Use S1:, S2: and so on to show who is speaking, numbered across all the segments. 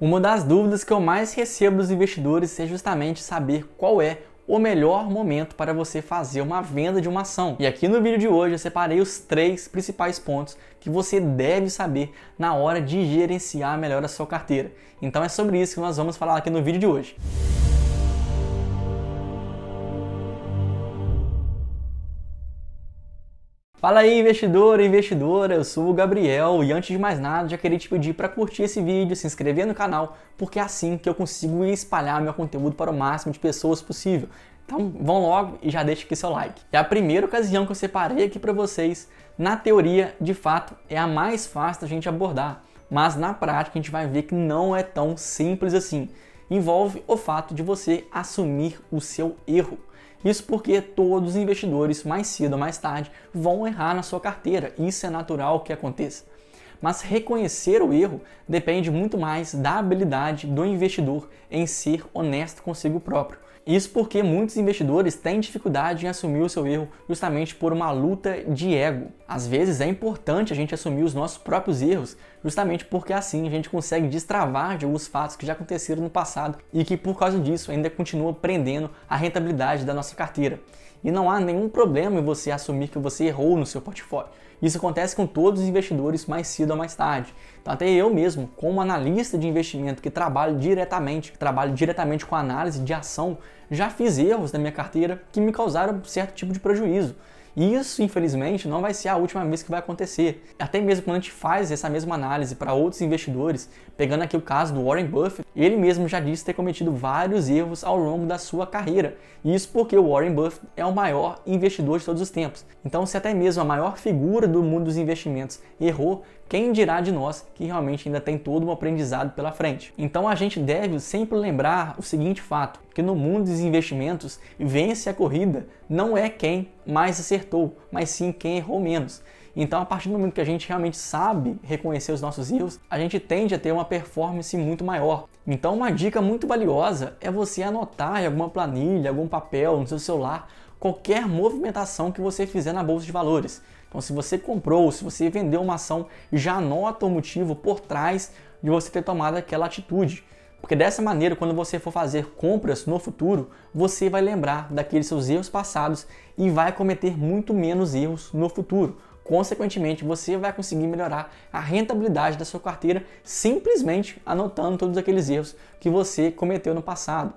S1: Uma das dúvidas que eu mais recebo dos investidores é justamente saber qual é o melhor momento para você fazer uma venda de uma ação. E aqui no vídeo de hoje eu separei os 3 principais pontos que você deve saber na hora de gerenciar melhor a sua carteira. Então é sobre isso que nós vamos falar aqui no vídeo de hoje. Fala aí, investidor e investidora, eu sou o Gabriel e antes de mais nada já queria te pedir para curtir esse vídeo, se inscrever no canal, porque é assim que eu consigo espalhar meu conteúdo para o máximo de pessoas possível. Então vão logo e já deixa aqui seu like. É a primeira ocasião que eu separei aqui para vocês, na teoria, de fato, é a mais fácil da gente abordar, mas na prática a gente vai ver que não é tão simples assim. Envolve o fato de você assumir o seu erro. Isso porque todos os investidores, mais cedo ou mais tarde, vão errar na sua carteira. Isso é natural que aconteça. Mas reconhecer o erro depende muito mais da habilidade do investidor em ser honesto consigo próprio. Isso porque muitos investidores têm dificuldade em assumir o seu erro justamente por uma luta de ego. Às vezes é importante a gente assumir os nossos próprios erros justamente porque assim a gente consegue destravar de alguns fatos que já aconteceram no passado e que por causa disso ainda continua prendendo a rentabilidade da nossa carteira. E não há nenhum problema em você assumir que você errou no seu portfólio. Isso acontece com todos os investidores mais cedo ou mais tarde. Então até eu mesmo, como analista de investimento que trabalho diretamente com análise de ação, já fiz erros na minha carteira que me causaram certo tipo de prejuízo. E isso, infelizmente, não vai ser a última vez que vai acontecer. Até mesmo quando a gente faz essa mesma análise para outros investidores, pegando aqui o caso do Warren Buffett, ele mesmo já disse ter cometido vários erros ao longo da sua carreira. Isso porque o Warren Buffett é o maior investidor de todos os tempos. Então, se até mesmo a maior figura do mundo dos investimentos errou, quem dirá de nós que realmente ainda tem todo um aprendizado pela frente? Então a gente deve sempre lembrar o seguinte fato, que no mundo dos investimentos, vence a corrida não é quem mais acertou, mas sim quem errou menos. Então a partir do momento que a gente realmente sabe reconhecer os nossos erros, a gente tende a ter uma performance muito maior. Então uma dica muito valiosa é você anotar em alguma planilha, algum papel, no seu celular, qualquer movimentação que você fizer na bolsa de valores. Então se você comprou, se você vendeu uma ação, já anota o motivo por trás de você ter tomado aquela atitude. Porque dessa maneira, quando você for fazer compras no futuro, você vai lembrar daqueles seus erros passados e vai cometer muito menos erros no futuro. Consequentemente, você vai conseguir melhorar a rentabilidade da sua carteira simplesmente anotando todos aqueles erros que você cometeu no passado.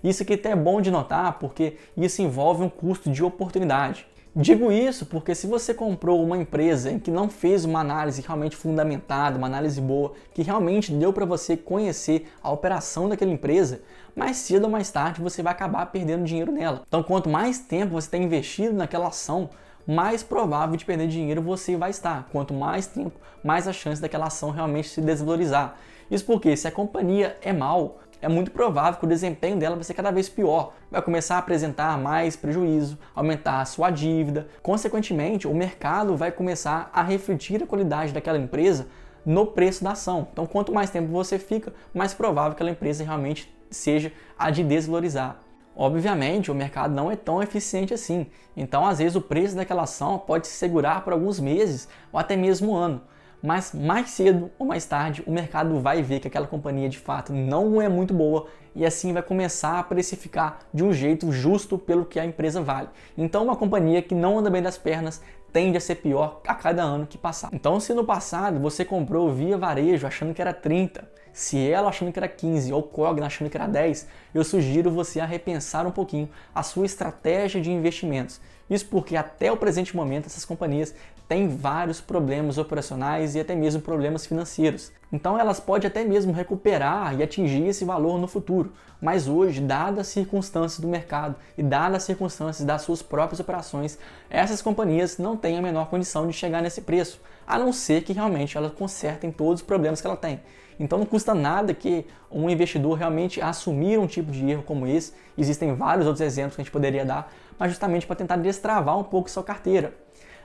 S1: Isso aqui até é bom de notar porque isso envolve um custo de oportunidade. Digo isso porque se você comprou uma empresa em que não fez uma análise realmente fundamentada, uma análise boa, que realmente deu para você conhecer a operação daquela empresa, mais cedo ou mais tarde você vai acabar perdendo dinheiro nela. Então, quanto mais tempo você tem investido naquela ação, mais provável de perder dinheiro você vai estar. Quanto mais tempo, mais a chance daquela ação realmente se desvalorizar. Isso porque se a companhia é mal, é muito provável que o desempenho dela vai ser cada vez pior. Vai começar a apresentar mais prejuízo, aumentar a sua dívida. Consequentemente, o mercado vai começar a refletir a qualidade daquela empresa no preço da ação. Então, quanto mais tempo você fica, mais provável que aquela empresa realmente seja a de desvalorizar. Obviamente, o mercado não é tão eficiente assim. Então, às vezes, o preço daquela ação pode se segurar por alguns meses ou até mesmo um ano. Mas mais cedo ou mais tarde o mercado vai ver que aquela companhia de fato não é muito boa e assim vai começar a precificar de um jeito justo pelo que a empresa vale. Então uma companhia que não anda bem das pernas tende a ser pior a cada ano que passar. Então se no passado você comprou via varejo achando que era 30, Cielo achando que era 15 ou Cogna achando que era 10, eu sugiro você a repensar um pouquinho a sua estratégia de investimentos. Isso porque até o presente momento essas companhias têm vários problemas operacionais e até mesmo problemas financeiros. Então elas podem até mesmo recuperar e atingir esse valor no futuro. Mas hoje, dadas as circunstâncias do mercado e dadas as circunstâncias das suas próprias operações, essas companhias não têm a menor condição de chegar nesse preço, a não ser que realmente elas consertem todos os problemas que ela tem. Então não custa nada que um investidor realmente assumir um tipo de erro como esse. Existem vários outros exemplos que a gente poderia dar, mas justamente para tentar destravar um pouco sua carteira.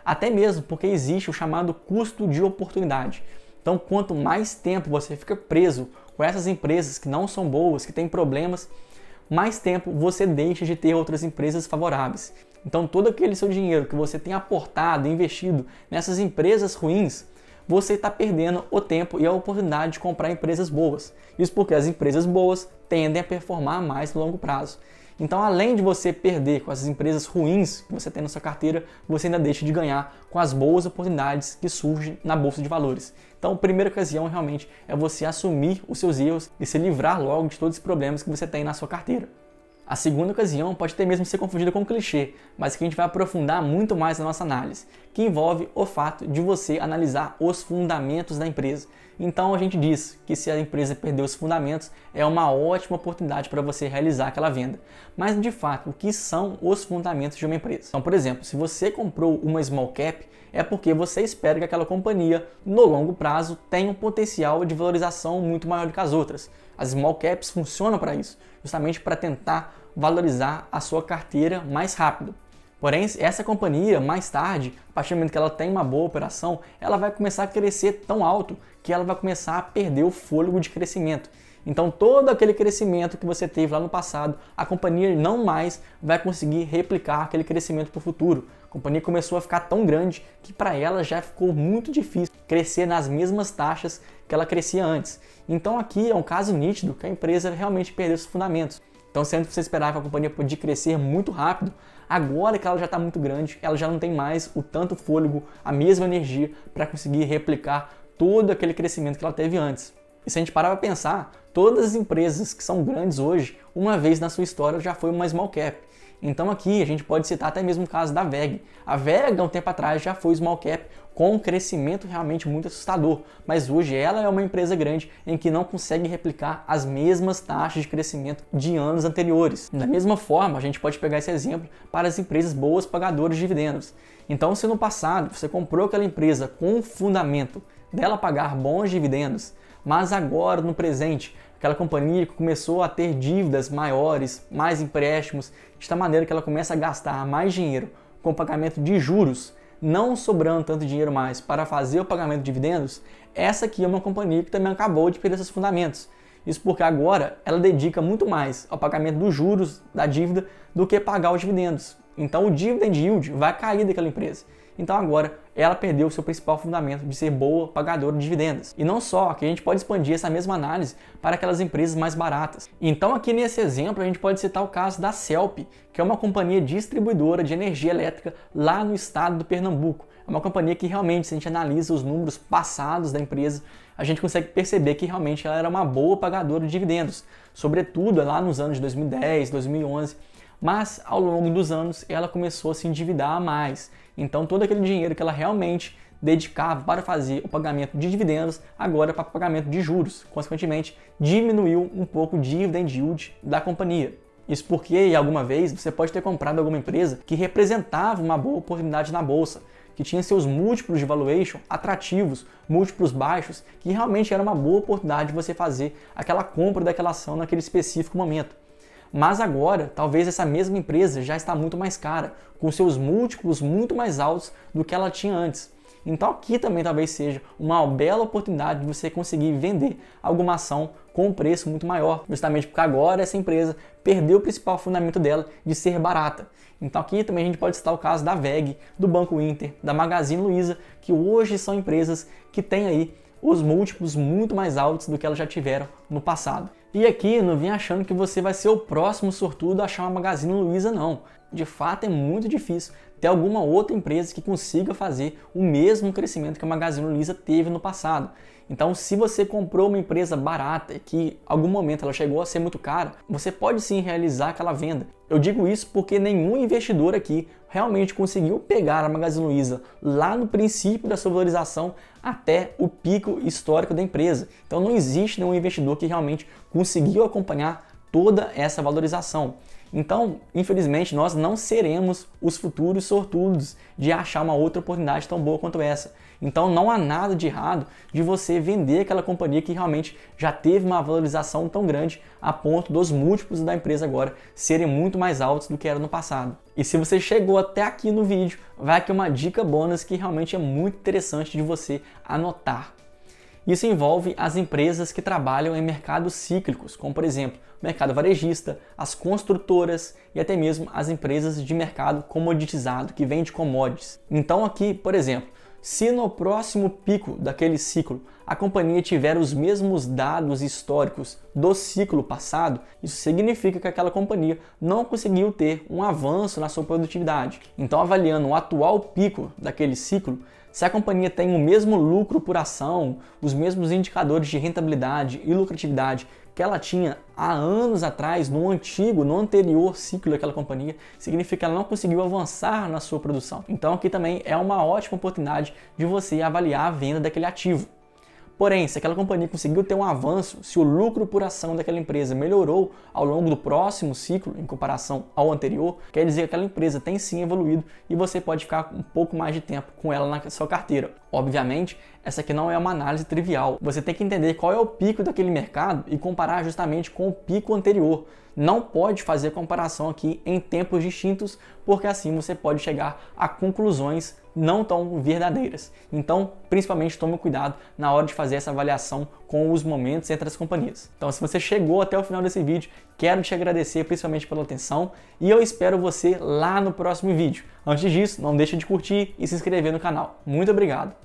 S1: Até mesmo porque existe o chamado custo de oportunidade. Então quanto mais tempo você fica preso com essas empresas que não são boas, que têm problemas, mais tempo você deixa de ter outras empresas favoráveis. Então todo aquele seu dinheiro que você tem aportado, investido nessas empresas ruins, você está perdendo o tempo e a oportunidade de comprar empresas boas. Isso porque as empresas boas tendem a performar mais no longo prazo. Então, além de você perder com essas empresas ruins que você tem na sua carteira, você ainda deixa de ganhar com as boas oportunidades que surgem na Bolsa de Valores. Então, a primeira ocasião realmente é você assumir os seus erros e se livrar logo de todos os problemas que você tem na sua carteira. A segunda ocasião pode até mesmo ser confundida com um clichê, mas que a gente vai aprofundar muito mais na nossa análise, que envolve o fato de você analisar os fundamentos da empresa. Então a gente diz que se a empresa perder os fundamentos, é uma ótima oportunidade para você realizar aquela venda. Mas de fato, o que são os fundamentos de uma empresa? Então, por exemplo, se você comprou uma small cap, é porque você espera que aquela companhia, no longo prazo, tenha um potencial de valorização muito maior do que as outras. As small caps funcionam para isso, justamente para tentar valorizar a sua carteira mais rápido. Porém, essa companhia, mais tarde, a partir do momento que ela tem uma boa operação, ela vai começar a crescer tão alto que ela vai começar a perder o fôlego de crescimento. Então, todo aquele crescimento que você teve lá no passado, a companhia não mais vai conseguir replicar aquele crescimento para o futuro. A companhia começou a ficar tão grande que para ela já ficou muito difícil crescer nas mesmas taxas que ela crescia antes. Então, aqui é um caso nítido que a empresa realmente perdeu os fundamentos. Então, se antes você esperava que a companhia podia crescer muito rápido, agora que ela já está muito grande, ela já não tem mais o tanto fôlego, a mesma energia para conseguir replicar todo aquele crescimento que ela teve antes. E se a gente parar para pensar, todas as empresas que são grandes hoje, uma vez na sua história já foi uma small cap. Então aqui a gente pode citar até mesmo o caso da VEG. A VEG, há um tempo atrás, já foi small cap com um crescimento realmente muito assustador, mas hoje ela é uma empresa grande em que não consegue replicar as mesmas taxas de crescimento de anos anteriores. Da mesma forma, a gente pode pegar esse exemplo para as empresas boas pagadoras de dividendos. Então, se no passado você comprou aquela empresa com o fundamento dela pagar bons dividendos, mas agora no presente aquela companhia começou a ter dívidas maiores, mais empréstimos, de tal maneira que ela começa a gastar mais dinheiro com o pagamento de juros, não sobrando tanto dinheiro mais para fazer o pagamento de dividendos, essa aqui é uma companhia que também acabou de perder seus fundamentos. Isso porque agora ela dedica muito mais ao pagamento dos juros da dívida do que pagar os dividendos. Então o dividend yield vai cair daquela empresa. Então agora ela perdeu o seu principal fundamento de ser boa pagadora de dividendos. E não só, que a gente pode expandir essa mesma análise para aquelas empresas mais baratas. Então aqui nesse exemplo a gente pode citar o caso da CELP, que é uma companhia distribuidora de energia elétrica lá no estado do Pernambuco. É uma companhia que realmente, se a gente analisa os números passados da empresa, a gente consegue perceber que realmente ela era uma boa pagadora de dividendos, sobretudo lá nos anos de 2010, 2011. Mas ao longo dos anos ela começou a se endividar mais. Então todo aquele dinheiro que ela realmente dedicava para fazer o pagamento de dividendos, agora para pagamento de juros. Consequentemente, diminuiu um pouco o dividend yield da companhia. Isso porque, alguma vez, você pode ter comprado alguma empresa que representava uma boa oportunidade na bolsa, que tinha seus múltiplos de valuation atrativos, múltiplos baixos, que realmente era uma boa oportunidade de você fazer aquela compra daquela ação naquele específico momento. Mas agora, talvez essa mesma empresa já está muito mais cara, com seus múltiplos muito mais altos do que ela tinha antes. Então aqui também talvez seja uma bela oportunidade de você conseguir vender alguma ação com um preço muito maior, justamente porque agora essa empresa perdeu o principal fundamento dela de ser barata. Então aqui também a gente pode citar o caso da VEG, do Banco Inter, da Magazine Luiza, que hoje são empresas que têm aí os múltiplos muito mais altos do que elas já tiveram no passado. E aqui não vem achando que você vai ser o próximo sortudo a achar uma Magazine Luiza, não. De fato é muito difícil ter alguma outra empresa que consiga fazer o mesmo crescimento que a Magazine Luiza teve no passado. Então, se você comprou uma empresa barata e que em algum momento ela chegou a ser muito cara, você pode sim realizar aquela venda. Eu digo isso porque nenhum investidor aqui realmente conseguiu pegar a Magazine Luiza lá no princípio da sua valorização até o pico histórico da empresa. Então, não existe nenhum investidor que realmente conseguiu acompanhar toda essa valorização. Então, infelizmente, nós não seremos os futuros sortudos de achar uma outra oportunidade tão boa quanto essa. Então, não há nada de errado de você vender aquela companhia que realmente já teve uma valorização tão grande a ponto dos múltiplos da empresa agora serem muito mais altos do que era no passado. E se você chegou até aqui no vídeo, vai aqui uma dica bônus que realmente é muito interessante de você anotar. Isso envolve as empresas que trabalham em mercados cíclicos, como por exemplo, o mercado varejista, as construtoras e até mesmo as empresas de mercado comoditizado, que vende commodities. Então aqui, por exemplo, Se no próximo pico daquele ciclo a companhia tiver os mesmos dados históricos do ciclo passado, isso significa que aquela companhia não conseguiu ter um avanço na sua produtividade. Então, avaliando o atual pico daquele ciclo, se a companhia tem o mesmo lucro por ação, os mesmos indicadores de rentabilidade e lucratividade que ela tinha há anos atrás, no anterior ciclo daquela companhia, significa que ela não conseguiu avançar na sua produção. Então aqui também é uma ótima oportunidade de você avaliar a venda daquele ativo. Porém, se aquela companhia conseguiu ter um avanço, se o lucro por ação daquela empresa melhorou ao longo do próximo ciclo em comparação ao anterior, quer dizer que aquela empresa tem sim evoluído e você pode ficar um pouco mais de tempo com ela na sua carteira. Obviamente, essa aqui não é uma análise trivial. Você tem que entender qual é o pico daquele mercado e comparar justamente com o pico anterior. Não pode fazer comparação aqui em tempos distintos, porque assim você pode chegar a conclusões não tão verdadeiras. Então, principalmente, tome cuidado na hora de fazer essa avaliação com os momentos entre as companhias. Então, se você chegou até o final desse vídeo, quero te agradecer principalmente pela atenção e eu espero você lá no próximo vídeo. Antes disso, não deixe de curtir e se inscrever no canal. Muito obrigado!